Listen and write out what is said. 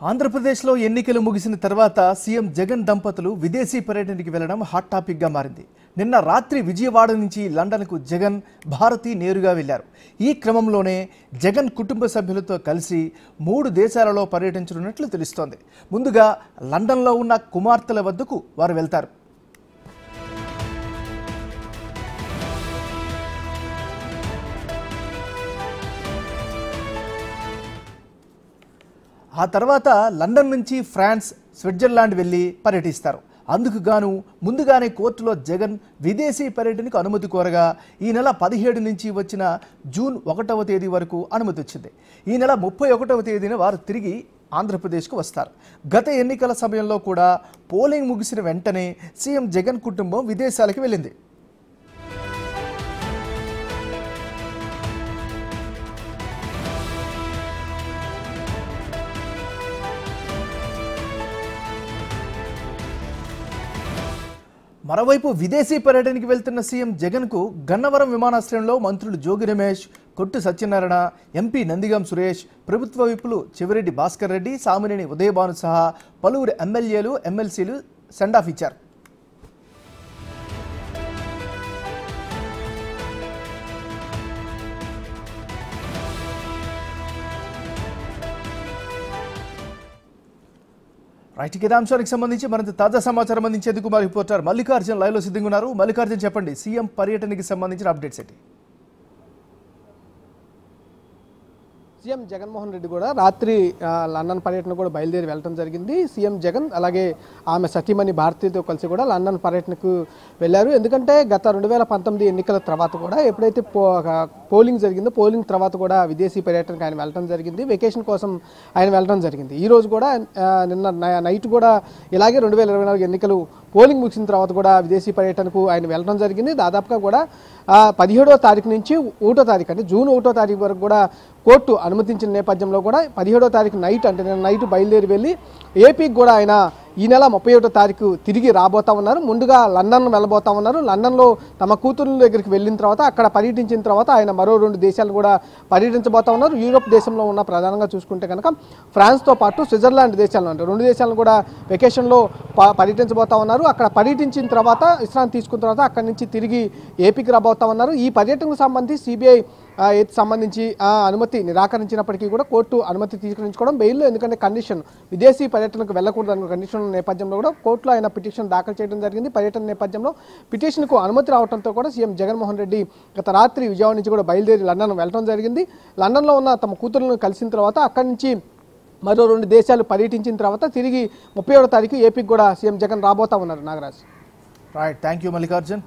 ఆంధ్రప్రదేశ్లో ఎన్నికలు ముగిసిన తర్వాత సీఎం జగన్ దంపతులు విదేశీ పర్యటనకి వెళ్లడం హాట్ టాపిక్గా మారింది. నిన్న రాత్రి విజయవాడ నుంచి లండన్కు జగన్, భారతి నేరుగా వెళ్లారు. ఈ క్రమంలోనే జగన్ కుటుంబ సభ్యులతో కలిసి 3 దేశాలలో పర్యటించనున్నట్లు తెలుస్తోంది. ముందుగా లండన్లో ఉన్న కుమార్తెల వద్దకు వారు వెళ్తారు. ఆ తర్వాత లండన్ నుంచి ఫ్రాన్స్, స్విట్జర్లాండ్ వెళ్లి పర్యటిస్తారు. అందుకు గాను ముందుగానే కోర్టులో జగన్ విదేశీ పర్యటనకు అనుమతి కోరగా ఈ నెల 17 నుంచి వచ్చిన జూన్ 1వ తేదీ వరకు అనుమతి వచ్చింది. ఈ నెల 31వ తేదీన వారు తిరిగి ఆంధ్రప్రదేశ్కు వస్తారు. గత ఎన్నికల సమయంలో కూడా పోలింగ్ ముగిసిన వెంటనే సీఎం జగన్ కుటుంబం విదేశాలకు వెళ్ళింది. మరోవైపు విదేశీ పర్యటనకి వెళ్తున్న సీఎం జగన్కు గన్నవరం విమానాశ్రయంలో మంత్రులు జోగి రమేష్, కొట్టు సత్యనారాయణ, ఎంపీ నందిగం సురేష్, ప్రభుత్వ విప్పులు చెవిరెడ్డి భాస్కర్ రెడ్డి, సామినేని ఉదయభాను సహా పలువురు ఎమ్మెల్యేలు, ఎమ్మెల్సీలు సెండాఫ్ ఇచ్చారు. రైట్, ఇదే అంశానికి సంబంధించి మరింత తాజా సమాచారం అందించేందుకు మా రిపోర్టర్ మల్లికార్జున్ లైవ్లో సిద్ధంగా ఉన్నారు. మల్లికార్జున్, చెప్పండి, సీఎం పర్యటనకి సంబంధించిన అప్డేట్స్ ఏంటి? సీఎం జగన్మోహన్ రెడ్డి కూడా రాత్రి లండన్ పర్యటన కూడా బయలుదేరి వెళ్ళడం జరిగింది. సీఎం జగన్ అలాగే ఆమె సతీమణి భారతితో కలిసి కూడా లండన్ పర్యటనకు వెళ్ళారు. ఎందుకంటే గత 2019 ఎన్నికల తర్వాత కూడా ఎప్పుడైతే పోలింగ్ జరిగిందో పోలింగ్ తర్వాత కూడా విదేశీ పర్యటనకు ఆయన వెళ్ళడం జరిగింది. వెకేషన్ కోసం ఆయన వెళ్ళడం జరిగింది. ఈరోజు కూడా నిన్న నైట్ కూడా ఇలాగే 2024 ఎన్నికలు పోలింగ్ ముగిసిన తర్వాత కూడా విదేశీ పర్యటనకు ఆయన వెళ్ళడం జరిగింది. దాదాపుగా కూడా 17వ తారీఖు నుంచి 1వ తారీఖు అంటే జూన్ 1వ తారీఖు వరకు కూడా కోర్టు అనుమతించిన నేపథ్యంలో కూడా 17వ తారీఖు నైట్ అంటే నిన్న నైట్ బయలుదేరి వెళ్ళి ఏపీకి కూడా ఆయన ఈ నెల 31వ తారీఖు తిరిగి రాబోతా ఉన్నారు. ముందుగా లండన్ వెళ్ళబోతా ఉన్నారు. లండన్లో తమ కూతురు దగ్గరికి వెళ్ళిన తర్వాత అక్కడ పర్యటించిన తర్వాత ఆయన మరో 2 దేశాలు కూడా పర్యటించబోతా ఉన్నారు. యూరోప్ దేశంలో ఉన్న ప్రధానంగా చూసుకుంటే కనుక ఫ్రాన్స్తో పాటు స్విట్జర్లాండ్ దేశాలు అంటే 2 దేశాలను కూడా వెకేషన్లో పర్యటించబోతా ఉన్నారు. అక్కడ పర్యటించిన తర్వాత విశ్రాంతి తీసుకున్న తర్వాత అక్కడి నుంచి తిరిగి ఏపీకి రాబోతా ఉన్నారు. ఈ పర్యటనకు సంబంధించి సిబిఐ సంబంధించి అనుమతి నిరాకరించినప్పటికీ కూడా కోర్టు అనుమతి తీసుకురించుకోవడం బెయిల్లో, ఎందుకంటే కండిషన్ విదేశీ పర్యటనకు వెళ్ళకూడదన్న కండిషన్ నేపథ్యంలో కూడా కోర్టులో ఆయన పిటిషన్ దాఖలు చేయడం జరిగింది. పర్యటన నేపథ్యంలో పిటిషన్కు అనుమతి రావడంతో కూడా సీఎం జగన్మోహన్ రెడ్డి గత రాత్రి విజయవాడ నుంచి కూడా బయలుదేరి లండన్ వెళ్ళడం జరిగింది. లండన్లో ఉన్న తమ కూతురులను కలిసిన తర్వాత అక్కడి నుంచి మరో 2 దేశాలు పర్యటించిన తర్వాత తిరిగి 31వ తారీఖు ఏపీకి కూడా సీఎం జగన్ రాబోతా ఉన్నారు. Nagaraj. Right, thank you Mallikarjun.